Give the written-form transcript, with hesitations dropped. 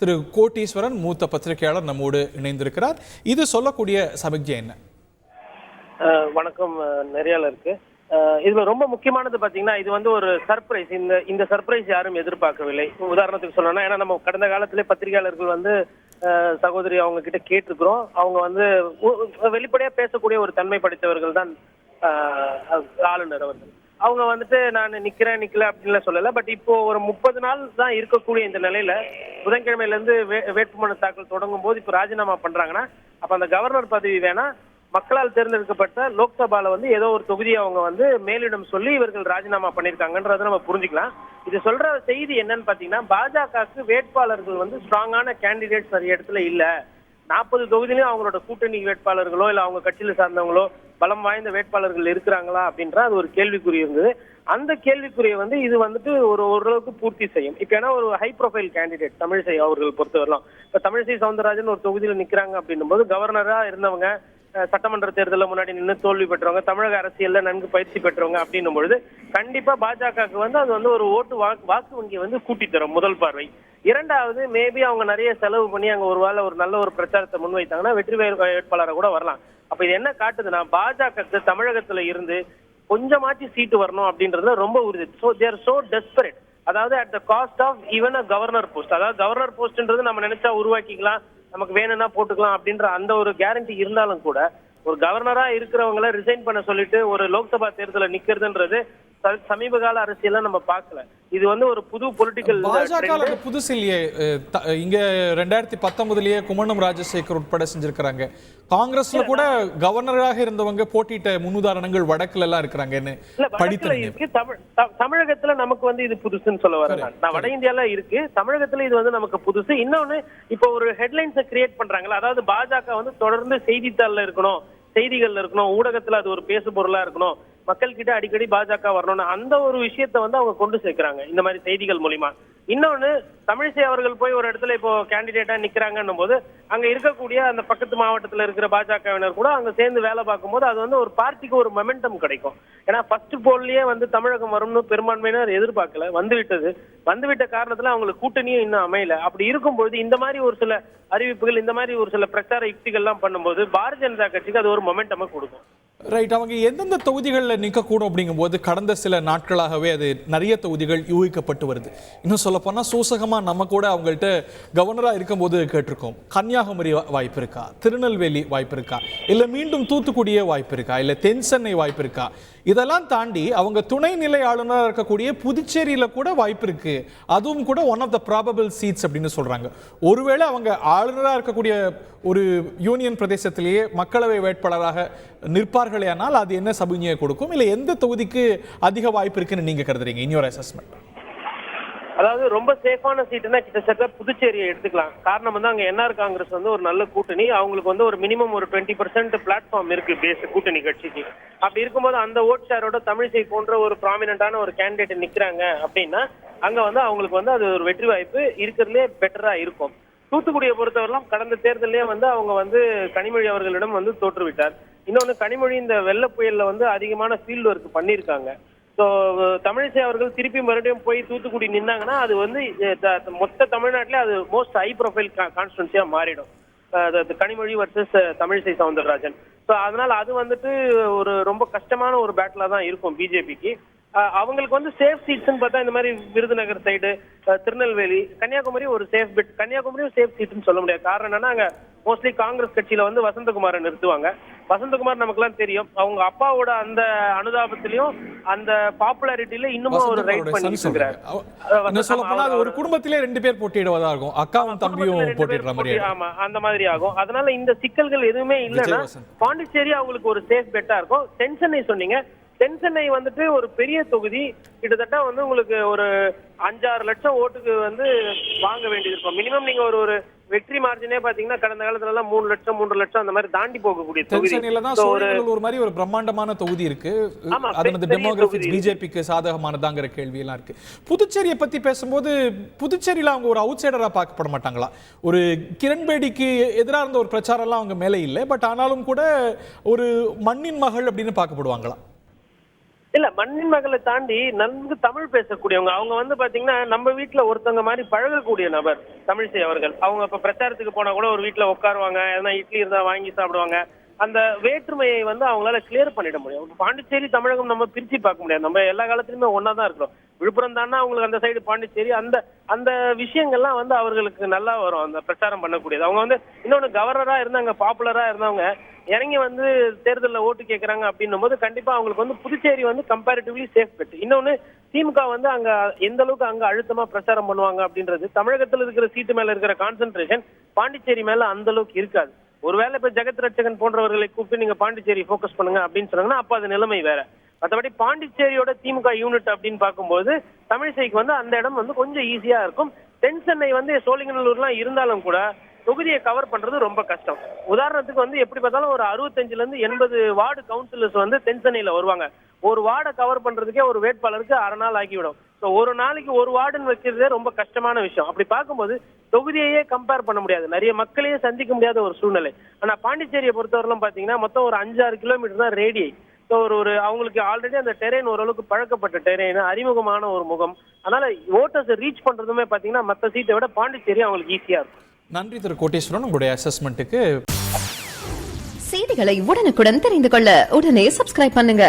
திரு கோட்டீஸ்வரன் மூத்த பத்திரிகையாளர் நம்மோடு இணைந்திருக்கிறார். இது சொல்லக்கூடிய சமிக்ஞை என்ன? வணக்கம் நெறியாளருக்கு. இதுல ரொம்ப முக்கியமானது பாத்தீங்கன்னா, இது வந்து ஒரு சர்ப்ரைஸ். இந்த சர்ப்ரைஸ் யாரும் எதிர்பார்க்கவில்லை. உதாரணத்துக்கு சொல்லணும்னா, ஏன்னா நம்ம கடந்த காலத்திலே பத்திரிகையாளர்கள் வந்து சகோதரி அவங்க கிட்ட கேட்டிருக்கிறோம். அவங்க வந்து வெளிப்படையா பேசக்கூடிய ஒரு தன்மை படைத்தவர்கள் தான் ஆளுநர் அவர்கள். அவங்க வந்துட்டு நான் நிக்கல அப்படின்னு சொல்லல. பட் இப்போ ஒரு 30 நாள் தான் இருக்கக்கூடிய இந்த நிலையில புதன்கிழமையில இருந்து வேட்புமனு தாக்கல் தொடங்கும் போது இப்ப ராஜினாமா பண்றாங்கன்னா, அப்ப அந்த கவர்னர் பதவி வேணா மக்களால் தேர்ந்தெடுக்கப்பட்ட லோக்சபால வந்து ஏதோ ஒரு தொகுதியை அவங்க வந்து மேலிடம் சொல்லி இவர்கள் ராஜினாமா பண்ணிருக்காங்கன்றத நம்ம புரிஞ்சுக்கலாம். இது சொல்ற செய்தி என்னன்னு பாத்தீங்கன்னா, பாஜகவுக்கு வேட்பாளர்கள் வந்து ஸ்ட்ராங்கான கேண்டிடேட்ஸ் நிறைய இடத்துல இல்ல. 40 தொகுதியிலும் அவங்களோட கூட்டணி வேட்பாளர்களோ இல்ல அவங்க கட்சியில சார்ந்தவங்களோ பலம் வாய்ந்த வேட்பாளர்கள் இருக்கிறாங்களா அப்படின்ற அது ஒரு கேள்விக்குறி இருந்தது. அந்த கேள்விக்குறியை வந்து இது வந்துட்டு ஓரளவுக்கு பூர்த்தி செய்யும். இப்ப ஏன்னா ஒரு ஹை ப்ரொஃபைல் கேண்டிடேட் தமிழிசை அவர்கள் பொறுத்தவரைலாம், இப்ப தமிழிசை சவுந்தரராஜன் ஒரு தொகுதியில நிக்கிறாங்க அப்படின்னும் போது கவர்னரா இருந்தவங்க, சட்டமன்ற தேர்தலில் முன்னாடி நின்று தோல்வி பெற்றவங்க, தமிழக அரசியல்ல நன்கு பயிற்சி பெற்றவங்க அப்படின்னும் பொழுது கண்டிப்பா பாஜகவுக்கு வந்து அது வந்து ஒரு வாக்கு வங்கியை வந்து கூட்டி தரும் முதல் பார்வை. இரண்டாவது, மேபி அவங்க நிறைய செலவு பண்ணி அங்க ஒரு நல்ல ஒரு பிரச்சாரத்தை முன்வைத்தாங்கன்னா வெற்றி வேட்பாளரை கூட வரலாம். அப்ப இது என்ன காட்டுதுன்னா, பாஜகவுக்கு தமிழகத்துல இருந்து கொஞ்சமாச்சு சீட்டு வரணும் அப்படின்றது ரொம்ப உறுதி. So they are so desperate. அதாவது at the cost of even a governor post. அதாவது கவர்னர் போஸ்ட்ன்றது நம்ம நினைச்சா உருவாக்கிக்கலாம், நமக்கு வேணும்னா போட்டுக்கலாம் அப்படின்ற அந்த ஒரு கேரண்டி இருந்தாலும் கூட ஒரு கவர்னரா இருக்கிறவங்களை ரிசைன் பண்ண சொல்லிட்டு ஒரு லோக்சபா தேர்தலில் நிக்கிறதுன்றது சமீப கால அரசியல நம்ம பார்க்கல. இது வந்து ஒரு புது பொலிட்டிக்கல் பாஜக புதுசு இல்லையே. இங்க 2019லயே கும்மணம் ராஜசேகர் உட்பட செஞ்சிருக்காங்க. காங்கிரஸ்ல கூட கவர்னராக இருந்தவங்க போட்டிட்ட முன்னுதாரணங்கள் வடக்குல எல்லாம் இருக்கிறாங்கன்னு படித்து. தமிழகத்துல நமக்கு வந்து இது புதுசுன்னு சொல்ல வரேன். நான் வட இந்தியால இருக்கு, தமிழகத்துல இது வந்து நமக்கு புதுசு. இன்னொன்னு, இப்போ ஒரு ஹெட்லைன்ஸை கிரியேட் பண்றாங்களா, அதாவது பாஜக வந்து தொடர்ந்து செய்தித்தாள்ல இருக்கணும், செய்திகள்ல இருக்கணும், ஊடகத்துல அது ஒரு பேசு பொருளா இருக்கணும், மக்கள் கிட்ட அடிக்கடி பாஜக வரணும்னு அந்த ஒரு விஷயத்த வந்து அவங்க கொண்டு சேர்க்கிறாங்க இந்த மாதிரி செய்திகள் மூலியமா. இன்னொன்னு, தமிழிசை அவர்கள் போய் ஒரு இடத்துல இப்போ கேண்டிடேட்டா நிக்கிறாங்கன்னும் போது அங்க இருக்கக்கூடிய அந்த பக்கத்து மாவட்டத்துல இருக்கிற பாஜகவினர் கூட அங்க சேர்ந்து வேலை பார்க்கும் போது அது வந்து ஒரு பார்ட்டிக்கு ஒரு மொமெண்டம் கிடைக்கும். ஏன்னா ஃபர்ஸ்ட் போல்லயே வந்து தமிழகம் வரும்னு பெரும்பான்மையினர் எதிர்பார்க்கல, வந்துவிட்ட காரணத்துல அவங்களுக்கு கூட்டணியும் இன்னும் அமையல. அப்படி இருக்கும்போது இந்த மாதிரி ஒரு சில அறிவிப்புகள், இந்த மாதிரி ஒரு சில பிரச்சார யுக்திகள்லாம் பண்ணும்போது பாரதிய ஜனதா கட்சிக்கு அது ஒரு மொமெண்டமா கொடுக்கும். ரைட். அவங்க எந்தெந்த தொகுதிகளில் நிற்கக்கூடும் அப்படிங்கும்போது கடந்த சில நாட்களாகவே அது நிறைய தொகுதிகள் யூகிக்கப்பட்டு வருது. இன்னும் சொல்லப்போனால் சூசகமாக நம்ம கூட அவங்கள்ட்ட கவர்னராக இருக்கும்போது கேட்டிருக்கோம், கன்னியாகுமரி வாய்ப்பு இருக்கா, திருநெல்வேலி வாய்ப்பு இருக்கா, இல்லை மீண்டும் தூத்துக்குடியே வாய்ப்பு இருக்கா, இல்லை தென் சென்னை வாய்ப்பு இருக்கா. இதெல்லாம் தாண்டி அவங்க துணைநிலை ஆளுநராக இருக்கக்கூடிய புதுச்சேரியில் கூட வாய்ப்பு இருக்கு, அதுவும் கூட one of the probable seats அப்படின்னு சொல்றாங்க. ஒருவேளை அவங்க ஆளுநராக இருக்கக்கூடிய ஒரு யூனியன் பிரதேசத்திலேயே மக்களவை வேட்பாளராக நிற்பார்களே ஆனால் அது என்ன சமிக்ஞையை கொடுக்கும், இல்லை எந்த தொகுதிக்கு அதிக வாய்ப்பு இருக்குன்னு நீங்க கருதுறீங்க இன் யுவர் அசஸ்மெண்ட்? அதாவது ரொம்ப சேஃபான சீட்டுன்னா கிட்டத்தட்ட புதுச்சேரியை எடுத்துக்கலாம். காரணம் வந்து அங்க என்ஆர் காங்கிரஸ் வந்து ஒரு நல்ல கூட்டணி, அவங்களுக்கு வந்து ஒரு மினிமம் ஒரு 20% பிளாட்ஃபார்ம் இருக்கு பேஸ் கூட்டணி கட்சிக்கு. அப்படி இருக்கும்போது அந்த ஓட் ஷேரோட தமிழிசை போன்ற ஒரு ப்ராமினன்டான ஒரு கேண்டிடேட் நிக்கிறாங்க அப்படின்னா அங்க வந்து அவங்களுக்கு வந்து அது ஒரு வெற்றி வாய்ப்பு இருக்கிறதுலே பெட்டரா இருக்கும். தூத்துக்குடியை பொறுத்தவரைலாம் கடந்த தேர்தலே வந்து அவங்க வந்து கனிமொழி அவர்களிடம் வந்து தோற்றுவிட்டார். இன்னொன்னு, கனிமொழி இந்த வெள்ள புயல்ல வந்து அதிகமான ஃபீல்டு ஒர்க் பண்ணியிருக்காங்க. ஸோ தமிழிசை அவர்கள் திருப்பி மறுபடியும் போய் தூத்துக்குடி நின்னாங்கன்னா அது வந்து மொத்த தமிழ்நாட்டிலே அது மோஸ்ட் ஹை ப்ரொஃபைல் கான்ஸ்டிட்யூன்சியா மாறிடும், கனிமொழி வர்சஸ் தமிழிசை சவுந்தரராஜன். ஸோ அதனால அது வந்துட்டு ஒரு ரொம்ப கஷ்டமான ஒரு பேட்டிலா தான் இருக்கும் பிஜேபிக்கு. அவங்களுக்கு வந்து சேஃப் சீட்ஸ்ன்னு பார்த்தா இந்த மாதிரி விருதுநகர் சைடு, திருநெல்வேலி, கன்னியாகுமரி ஒரு சேஃப் பெட். கன்னியாகுமரியும் சேஃப் சீட்னு சொல்ல முடியாது. காரணம் என்னன்னா, அங்க மோஸ்ட்லி காங்கிரஸ் கட்சியில வந்து வசந்தகுமாரை நிறுத்துவாங்க. வசந்தகுமார் நமக்குலாம் தெரியும், அவங்க அப்பாவோட அந்த அனுதாபத்திலையும் அந்த பாப்புலாரிட்டியில இன்னமும் ஒரு ரைட் பண்ணிட்டு இருக்கிறார். ஒரு குடும்பத்திலே 2 பேர் போட்டியிடுவதா இருக்கும், அக்காவும் தம்பியும் போட்டிடுற மாதிரி. ஆமா, அந்த மாதிரி ஆகும். அதனால இந்த சிக்கல்கள் எதுவுமே இல்லைன்னா பாண்டிச்சேரி அவங்களுக்கு ஒரு சேஃப் பெட்டா இருக்கும். தென்சென்னை சொன்னீங்க, தென்சென்னை வந்துட்டு ஒரு பெரிய தொகுதி, கிட்டத்தட்ட வந்து உங்களுக்கு ஒரு 5-6 லட்சம் ஓட்டுக்கு வந்து வாங்க வேண்டியது இருக்கும் மினிமம். நீங்க ஒரு வெற்றி மார்ஜினே பாத்தீங்கன்னா கடந்த காலத்துல எல்லாம் 3 லட்சம் 3 லட்சம் அந்த மாதிரி தாண்டி போகக்கூடிய தொகுதி. ஒரு மாதிரி ஒரு பிரம்மாண்டமான தொகுதி இருக்கு. அதனது டெமோகிராபிக்ஸ் பிஜேபிக்கு சாதகமானதாங்கிற கேள்வி எல்லாம் இருக்கு. புதுச்சேரியை பத்தி பேசும்போது புதுச்சேரியில அவங்க ஒரு அவுட் சைடரா பார்க்கப்பட மாட்டாங்களா? ஒரு கிரண்பேடிக்கு எதிராக இருந்த ஒரு பிரச்சாரம் எல்லாம் அவங்க மேலே இல்லை, பட் ஆனாலும் கூட ஒரு மண்ணின் மகள் அப்படின்னு பார்க்கப்படுவாங்களா? இல்ல மண்ணின் மகளை தாண்டி நன்கு தமிழ் பேசக்கூடியவங்க. அவங்க வந்து பாத்தீங்கன்னா நம்ம வீட்டுல ஒருத்தவங்க மாதிரி பழகக்கூடிய நபர் தமிழிசை அவர்கள். அவங்க இப்ப பிரச்சாரத்துக்கு போனா கூட ஒரு வீட்டுல உட்காருவாங்க, எதனா இட்லி இருந்தா வாங்கி சாப்பிடுவாங்க. அந்த வேற்றுமையை வந்து அவங்களால கிளியர் பண்ணிட முடியும். பாண்டிச்சேரி தமிழகம் நம்ம பிரிச்சு பார்க்க முடியாது, நம்ம எல்லா காலத்திலுமே ஒன்னா தான் இருக்கிறோம். விழுப்புரம் தானே அவங்களுக்கு அந்த சைடு பாண்டிச்சேரி, அந்த அந்த விஷயங்கள்லாம் வந்து அவர்களுக்கு நல்லா வரும் அந்த பிரச்சாரம் பண்ணக்கூடியது. அவங்க வந்து இன்னொன்னு கவர்னரா இருந்தாங்க, பாப்புலரா இருந்தவங்க இறங்கி வந்து தேர்தலில் ஓட்டு கேட்கறாங்க அப்படின்னும் போது கண்டிப்பா அவங்களுக்கு வந்து புதுச்சேரி வந்து கம்பேரிட்டிவ்லி சேஃப் பெட். இன்னொன்னு திமுக வந்து அங்க எந்த அளவுக்கு அங்க அழுத்தமா பிரச்சாரம் பண்ணுவாங்க அப்படின்றது, தமிழகத்தில் இருக்கிற சீட்டு மேல இருக்கிற கான்சென்ட்ரேஷன் பாண்டிச்சேரி மேல அந்த அளவுக்கு இருக்காது. ஒருவேளை இப்ப ஜெகத் ரட்சகன் போன்றவர்களை கூப்பிட்டு நீங்க பாண்டிச்சேரி போக்கஸ் பண்ணுங்க அப்படின்னு சொன்னாங்கன்னா அப்ப அது நிலைமை வேற. மற்றபடி பாண்டிச்சேரியோட திமுக யூனிட் அப்படின்னு பார்க்கும்போது தமிழிசைக்கு வந்து அந்த இடம் வந்து கொஞ்சம் ஈஸியா இருக்கும். தென் சென்னை வந்து சோழிங்கநல்லூர்லாம் இருந்தாலும் கூட தொகுதியை கவர் பண்றது ரொம்ப கஷ்டம். உதாரணத்துக்கு வந்து எப்படி பார்த்தாலும் ஒரு 65 இருந்து 80 வார்டு கவுன்சிலர்ஸ் வந்து தென் சென்னையில வருவாங்க. ஒரு வார்டை கவர் பண்றதுக்கே ஒரு வேட்பாளருக்கு 1/2 நாள் ஆகிவிடும். ஸோ ஒரு நாளைக்கு ஒரு வார்டுன்னு வைக்கிறதே ரொம்ப கஷ்டமான விஷயம். அப்படி பார்க்கும்போது தொகுதியையே கம்பேர் பண்ண முடியாது, நிறைய மக்களையே சந்திக்க முடியாத ஒரு சூழ்நிலை. ஆனா பாண்டிச்சேரியை பொறுத்தவரைலாம் பாத்தீங்கன்னா மொத்தம் ஒரு 5-6 கிலோமீட்டர் தான் ரேடியை. ஸோ ஒரு அவங்களுக்கு ஆல்ரெடி அந்த டெரெயின் ஓரளவுக்கு பழக்கப்பட்ட டெரெயின், அறிமுகமான ஒரு முகம். அதனால ஓட்டர்ஸ் ரீச் பண்றதுமே பாத்தீங்கன்னா மற்ற சீட்டை விட பாண்டிச்சேரி அவங்களுக்கு ஈஸியா இருக்கும். நன்றி திரு கோட்டீஸ்வரன், உங்களுடைய அசஸ்மெண்ட்டுக்கு. செய்திகளை உடனுக்குடன் தெரிந்து கொள்ள உடனே சப்ஸ்கிரைப் பண்ணுங்க.